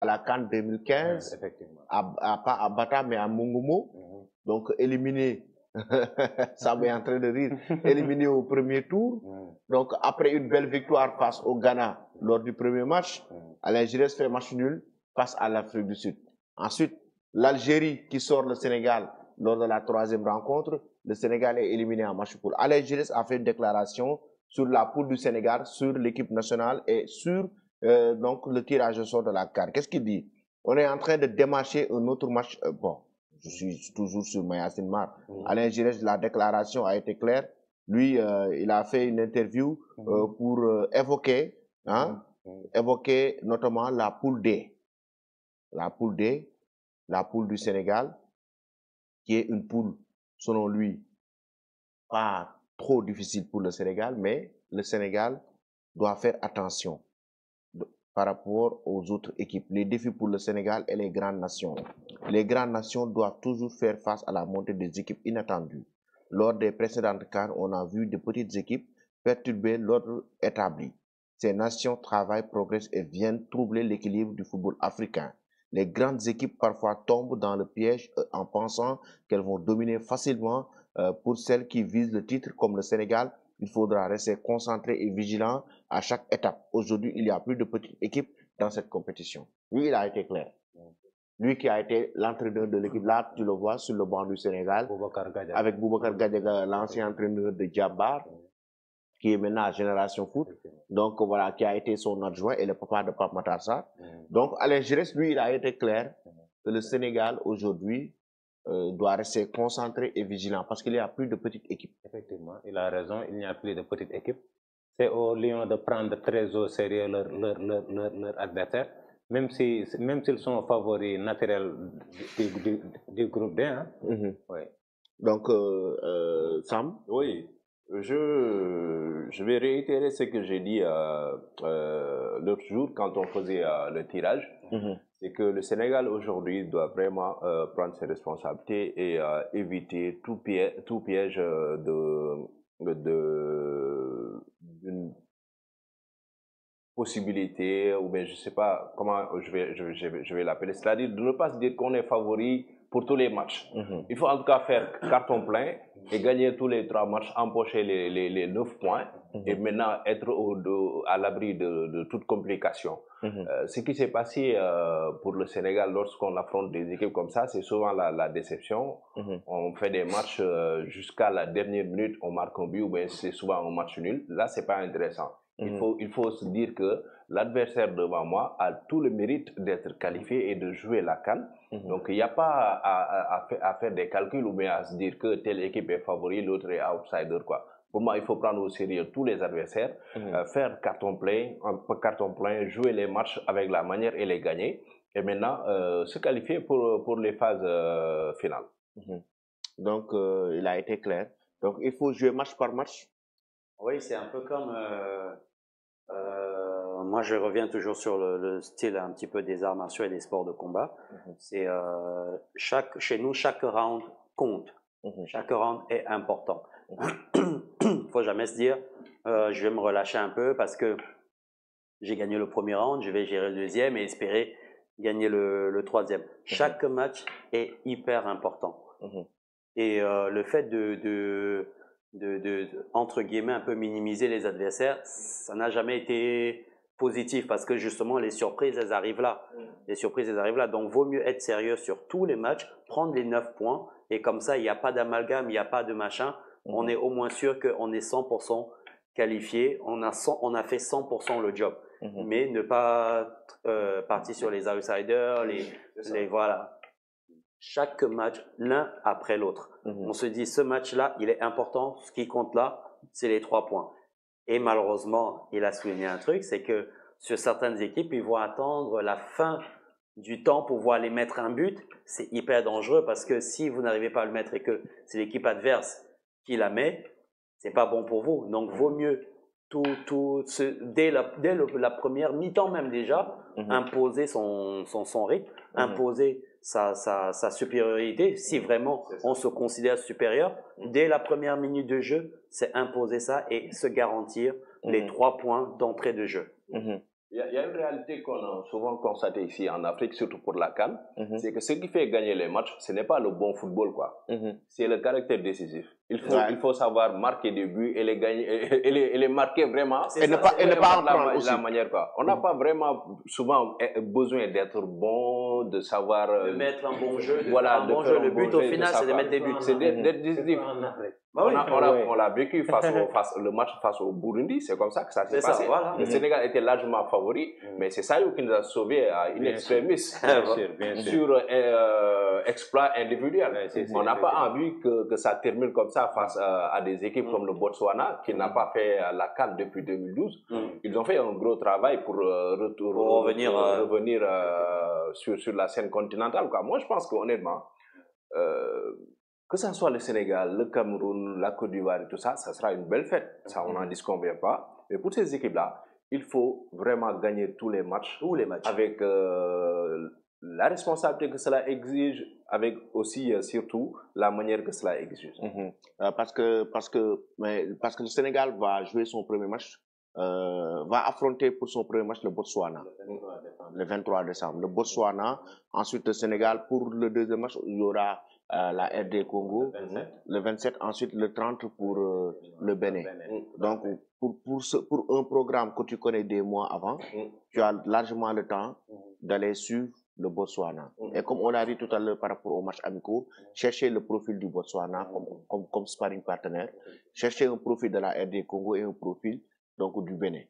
à la CAN 2015, effectivement. pas à Bata, mais à Mungumo. Donc, éliminé, Sam est en train de rire, éliminé au premier tour. Donc, après une belle victoire face au Ghana lors du premier match, Alain Giresse fait match nul face à l'Afrique du Sud. Ensuite, l'Algérie qui sort le Sénégal lors de la troisième rencontre, le Sénégal est éliminé en match poule. Alain Giresse a fait une déclaration sur la poule du Sénégal, sur l'équipe nationale et sur donc le tirage au sort de la CAN. Qu'est-ce qu'il dit? On est en train de démarcher un autre match. Bon, je suis toujours sur Mayacine Mar. Alain Giresse, la déclaration a été claire. Lui, il a fait une interview pour évoquer, évoquer notamment la poule D. La poule D, la poule du Sénégal, qui est une poule, selon lui, pas trop difficile pour le Sénégal, mais le Sénégal doit faire attention par rapport aux autres équipes. Les défis pour le Sénégal et les grandes nations. Les grandes nations doivent toujours faire face à la montée des équipes inattendues. Lors des précédentes CAN, on a vu de petites équipes perturber l'ordre établi. Ces nations travaillent, progressent et viennent troubler l'équilibre du football africain. Les grandes équipes parfois tombent dans le piège en pensant qu'elles vont dominer facilement. Pour celles qui visent le titre comme le Sénégal, il faudra rester concentré et vigilant à chaque étape. Aujourd'hui, il n'y a plus de petites équipes dans cette compétition. Lui, il a été clair. Lui qui a été l'entraîneur de l'équipe, là, tu le vois sur le banc du Sénégal, avec Boubacar Gadiaga, l'ancien entraîneur de Djabar, qui est maintenant à Génération Foot. Donc voilà, qui a été son adjoint et le papa de Pape Matar Sarr. Donc Alain Giresse, lui, il a été clair que le Sénégal aujourd'hui doit rester concentré et vigilant parce qu'il n'y a plus de petites équipes. Effectivement, il a raison, il n'y a plus de petites équipes. C'est aux Lions de prendre très au sérieux leur adversaire, même s'ils sont favoris naturels du groupe D. Hein? Oui. Donc, Sam? Oui, je vais réitérer ce que j'ai dit l'autre jour quand on faisait le tirage. C'est que le Sénégal aujourd'hui doit vraiment prendre ses responsabilités et éviter tout piège d'une possibilité, ou bien je sais pas comment je vais l'appeler, c'est-à-dire de ne pas se dire qu'on est favori pour tous les matchs. Il faut en tout cas faire carton plein et gagner tous les 3 matchs, empocher les 9 points et maintenant être à l'abri de toute complication. Ce qui s'est passé pour le Sénégal lorsqu'on affronte des équipes comme ça, c'est souvent la déception. On fait des matchs jusqu'à la dernière minute, on marque un but, ou bien c'est souvent un match nul. Là, c'est pas intéressant. Il faut se dire que l'adversaire devant moi a tout le mérite d'être qualifié et de jouer la CAN. Donc, il n'y a pas à faire des calculs ou bien à se dire que telle équipe est favori, l'autre est outsider, quoi. Pour moi, il faut prendre au sérieux tous les adversaires, faire carton plein, jouer les matchs avec la manière et les gagner. Et maintenant, se qualifier pour les phases finales. Donc, il a été clair. Donc, il faut jouer match par match. Oui, c'est un peu comme... moi, je reviens toujours sur le style un petit peu des arts martiaux et des sports de combat. C'est chez nous, chaque round compte. Chaque round est important. Faut jamais se dire, je vais me relâcher un peu parce que j'ai gagné le premier round, je vais gérer le deuxième et espérer gagner le troisième. Chaque match est hyper important. Et le fait de entre guillemets un peu minimiser les adversaires, ça n'a jamais été positif parce que justement les surprises elles arrivent là. Les surprises elles arrivent là, donc vaut mieux être sérieux sur tous les matchs, prendre les 9 points et comme ça il n'y a pas d'amalgame, il n'y a pas de machin. On est au moins sûr qu'on est 100% qualifié, on a fait 100% le job. Mais ne pas partir sur les outsiders, les voilà. Chaque match, l'un après l'autre. On se dit, ce match-là, il est important. Ce qui compte là, c'est les 3 points. Et malheureusement, il a souligné un truc, c'est que sur certaines équipes, ils vont attendre la fin du temps pour pouvoir aller mettre un but. C'est hyper dangereux parce que si vous n'arrivez pas à le mettre et que c'est l'équipe adverse qui la met, c'est pas bon pour vous. Donc, vaut mieux dès la première mi-temps même déjà, imposer son rythme, imposer sa supériorité. Si vraiment on se considère supérieur, dès la première minute de jeu, c'est imposer ça et se garantir les 3 points d'entrée de jeu. Il y a une réalité qu'on a souvent constatée ici en Afrique, surtout pour la CAN, c'est que ce qui fait gagner les matchs, ce n'est pas le bon football, quoi. C'est le caractère décisif. Il faut savoir marquer des buts et les gagner, et les marquer vraiment. Et ne pas en prendre aussi. La manière, quoi. On n'a pas vraiment souvent besoin d'être bon, de savoir. De mettre un bon jeu, voilà, un bon jeu. Le but, au final, c'est de mettre des buts. C'est d'être décisif. On l'a vécu le match face au Burundi, c'est comme ça que ça s'est passé. Voilà. Le Sénégal était largement favori, mais c'est ça qui nous a sauvés à une extremis sur exploit individuel. On n'a pas envie que ça termine comme ça face à des équipes comme le Botswana, qui n'a pas fait la CAN depuis 2012. Ils ont fait un gros travail pour revenir sur la scène continentale, quoi. Moi, je pense qu'honnêtement, que ce soit le Sénégal, le Cameroun, la Côte d'Ivoire et tout ça, ça sera une belle fête. Ça, on n'en disconvient pas. Mais pour ces équipes-là, il faut vraiment gagner tous les matchs. Avec la responsabilité que cela exige, avec aussi, surtout, la manière que cela exige. Parce que le Sénégal va jouer son premier match, va affronter pour son premier match le Botswana. Le 23 décembre. Le Botswana, ensuite le Sénégal. Pour le deuxième match, il y aura la RD Congo, le 27, ensuite le 30 pour le Bénin. Donc, pour un programme que tu connais des mois avant, tu as largement le temps d'aller suivre le Botswana. Et comme on l'a dit tout à l'heure par rapport au match amicaux, chercher le profil du Botswana comme sparring partenaire, chercher un profil de la RD Congo et un profil donc du Bénin.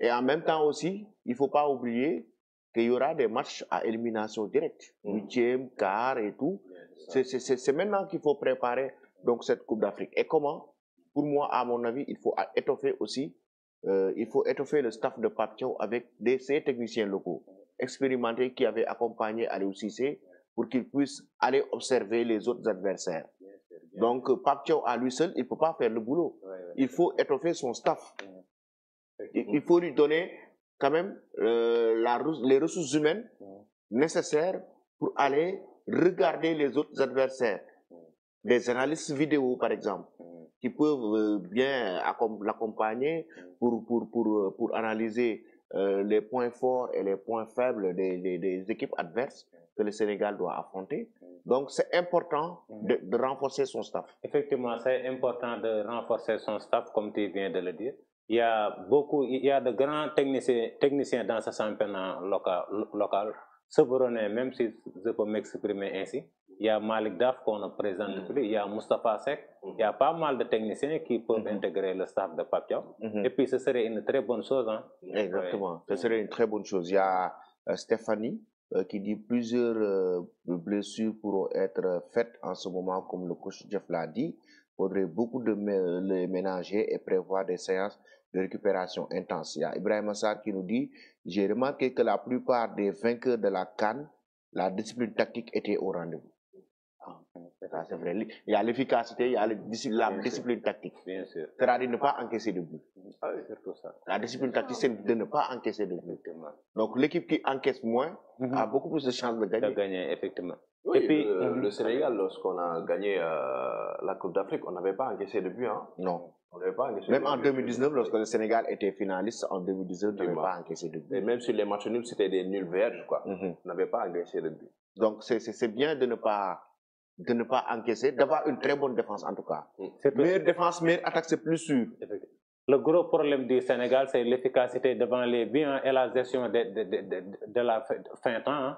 Et en même temps aussi, il ne faut pas oublier qu'il y aura des matchs à élimination directe, 8e, quart et tout. C'est maintenant qu'il faut préparer donc cette Coupe d'Afrique. Et comment? Pour moi, à mon avis, il faut étoffer aussi, le staff de Pape Thiaw avec ces techniciens locaux expérimentés qui avaient accompagné Aliou Cissé pour qu'ils puissent aller observer les autres adversaires. Donc, Pape Thiaw à lui seul, il ne peut pas faire le boulot. Il faut étoffer son staff. Il faut lui donner quand même les ressources humaines nécessaires pour aller regarder les autres adversaires. Des analystes vidéo, par exemple, qui peuvent bien l'accompagner pour analyser les points forts et les points faibles des équipes adverses que le Sénégal doit affronter. Donc, c'est important de renforcer son staff. Effectivement, c'est important de renforcer son staff, comme tu viens de le dire. Il y a de grands techniciens dans ce championnat local. Sevronais, même si je peux m'exprimer ainsi. Il y a Malik Daf qu'on ne présente plus, il y a Moustapha Sek, il y a pas mal de techniciens qui peuvent intégrer le staff de Pape Thiaw. Et puis ce serait une très bonne chose. Hein? Exactement, ce serait une très bonne chose. Il y a Stéphanie qui dit plusieurs blessures pourront être faites en ce moment, comme le coach Jeff l'a dit. Il faudrait beaucoup de les ménager et prévoir des séances de récupération intense. Il y a Ibrahim Assar qui nous dit: j'ai remarqué que la plupart des vainqueurs de la CAN, la discipline tactique était au rendez-vous. C'est vrai. Il y a l'efficacité, il y a la discipline tactique. Bien sûr. C'est-à-dire ne pas encaisser de but. Surtout ça. La discipline tactique, c'est de ne pas encaisser de but. Donc l'équipe qui encaisse moins a beaucoup plus de chances de gagner. De gagner, effectivement. Oui, et puis, le Sénégal, lorsqu'on a gagné la Coupe d'Afrique, on n'avait pas encaissé de but. Hein? Non. On n'avait pas encaissé même en 2019, lorsque le Sénégal était finaliste, en 2019, on n'avait pas encaissé de but. Et même sur les matchs nuls, c'était des nuls verges, quoi. On n'avait pas encaissé de but. Donc c'est bien de ne pas encaisser, d'avoir une très bonne défense en tout cas. Meilleure défense, meilleure attaque, c'est plus sûr. Le gros problème du Sénégal, c'est l'efficacité devant les buts et la gestion de la fin de temps. Hein.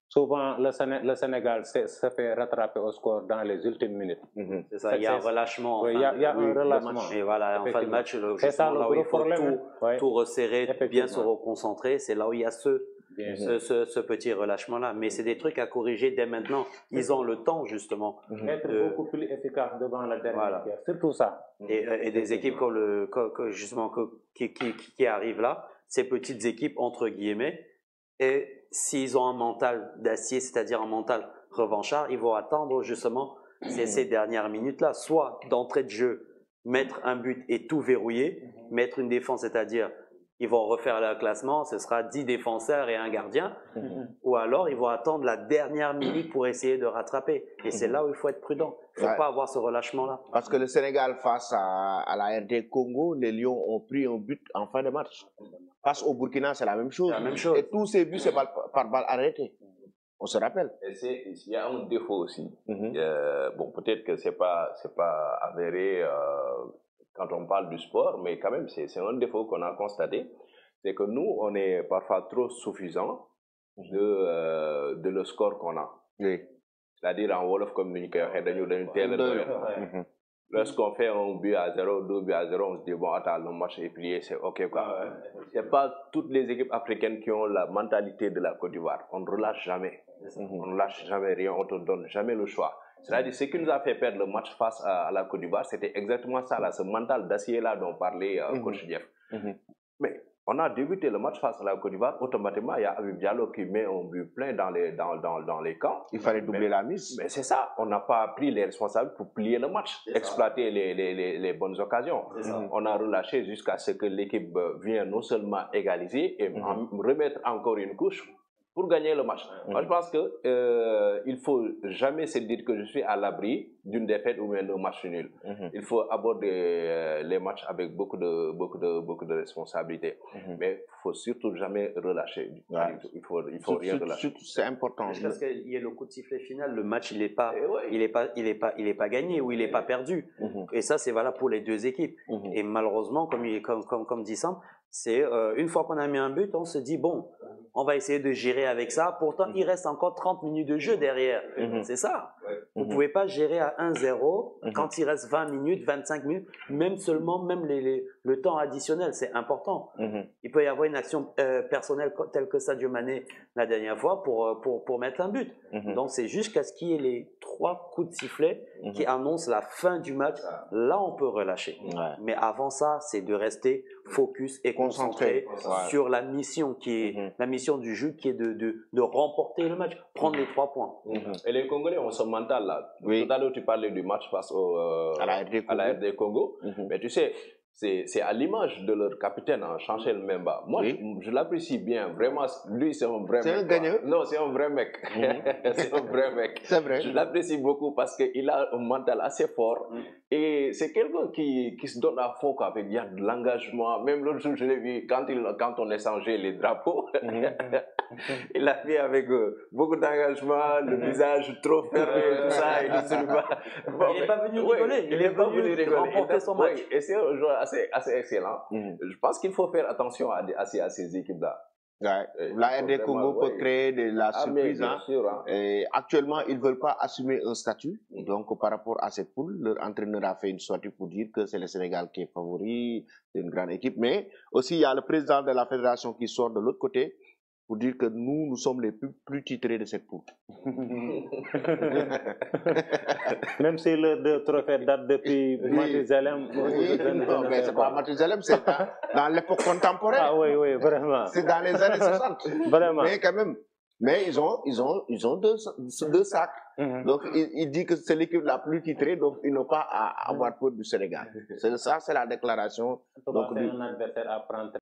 Souvent, le Sénégal se fait rattraper au score dans les ultimes minutes. C'est ça, il y a un relâchement. Oui, il y a un relâchement. Et voilà, en fin de match, c'est ça le gros problème. Tout resserrer, bien se reconcentrer, c'est là où il y a ce petit relâchement-là. Mais c'est des trucs à corriger dès maintenant. Ils ont le temps, justement. Être beaucoup plus efficace devant la dernière. Voilà. C'est tout ça. Et des équipes qui arrivent là, ces petites équipes, entre guillemets, et s'ils ont un mental d'acier, c'est-à-dire un mental revanchard, ils vont attendre justement ces dernières minutes-là, soit d'entrée de jeu, mettre un but et tout verrouiller, mettre une défense, c'est-à-dire ils vont refaire le classement, ce sera 10 défenseurs et un gardien, ou alors ils vont attendre la dernière minute pour essayer de rattraper. Et c'est là où il faut être prudent. Il ne faut pas avoir ce relâchement-là. Parce que le Sénégal, face à la RD Congo, les Lions ont pris un but en fin de match. Face au Burkina, c'est la même chose. La même chose. Et tous ces buts, c'est par balle arrêtée. On se rappelle. Il y a un défaut aussi. Bon, peut-être que c'est pas avéré quand on parle du sport, mais quand même, c'est un défaut qu'on a constaté. C'est que nous, on est parfois trop suffisant de le score qu'on a. Oui. C'est-à-dire en Wolof communiqué, lorsqu'on fait un but à 0, 2 buts à 0, on se dit, bon, attends, le match est plié, c'est OK, quoi. C'est pas toutes les équipes africaines qui ont la mentalité de la Côte d'Ivoire. On ne relâche jamais. On ne lâche jamais rien, on te donne jamais le choix. C'est-à-dire, ce qui nous a fait perdre le match face à la Côte d'Ivoire, c'était exactement ça, là, ce mental d'acier-là dont parlait coach Jeff. Mais on a débuté le match face à la Côte d'Ivoire, automatiquement, il y a Habib Diallo qui met un but plein dans les camps. Il fallait doubler la mise. Mais c'est ça, on n'a pas pris les responsables pour plier le match, exploiter les bonnes occasions. On a relâché jusqu'à ce que l'équipe vienne non seulement égaliser et remettre encore une couche pour gagner le match. Moi, je pense que il faut jamais se dire que je suis à l'abri d'une défaite ou bien d'un match nul. Il faut aborder les matchs avec beaucoup de responsabilités. Mais il faut surtout jamais relâcher. Il faut rien relâcher. C'est important. Parce qu'il y a le coup de sifflet final, le match il est pas gagné ou il est pas perdu. Et ça c'est valable pour les deux équipes. Et malheureusement, comme dit Sam, c'est une fois qu'on a mis un but, on se dit bon, on va essayer de gérer avec ça. Pourtant, il reste encore 30 minutes de jeu derrière. C'est ça. Vous pouvez pas gérer à 1-0 quand il reste 20 minutes, 25 minutes, même le temps additionnel, c'est important. Il peut y avoir une action personnelle telle que Sadio Mané la dernière fois pour mettre un but. Donc, c'est jusqu'à ce qu'il y ait les 3 coups de sifflet qui annoncent la fin du match. Là, on peut relâcher. Mais avant ça, c'est de rester focus et concentré sur la mission qui est la mission du jeu, qui est de remporter le match, prendre les 3 points. Et les Congolais ont ce mental là. Tout à l'heure tu parlais du match face à la RD Congo, mais tu sais, c'est à l'image de leur capitaine, Chancel Memba. Moi, je l'apprécie bien, vraiment. Lui, c'est un vrai mec. C'est un gagnant. Non, c'est un vrai mec. C'est un vrai mec. C'est vrai. Je l'apprécie beaucoup parce qu'il a un mental assez fort. Et c'est quelqu'un qui se donne à fond, quoi. Il y a de l'engagement. Même l'autre jour, je l'ai vu quand on échangeait les drapeaux. Il a fait avec beaucoup d'engagement, le visage trop fermé, tout ça. Il n'est pas venu rigoler. Il est venu remporter son match. Et c'est un joueur assez excellent. Je pense qu'il faut faire attention à ces équipes-là. La RD Congo peut créer de la surprise. Et actuellement, ils ne veulent pas assumer un statut. Donc, par rapport à cette poule, leur entraîneur a fait une sortie pour dire que c'est le Sénégal qui est favori, c'est une grande équipe. Mais aussi, il y a le président de la fédération qui sort de l'autre côté pour dire que nous sommes les plus titrés de cette poule. Même si le trophée date depuis Mathusalem. Non, mais c'est pas Mathusalem, c'est dans l'époque contemporaine. Ah oui, vraiment. C'est dans les années 60. Vraiment. Mais quand même, ils ont deux sacs. Donc, il dit que c'est l'équipe la plus titrée, donc ils n'ont pas à avoir peur du Sénégal. Ça, c'est la déclaration. Donc, c'est un adversaire à prendre.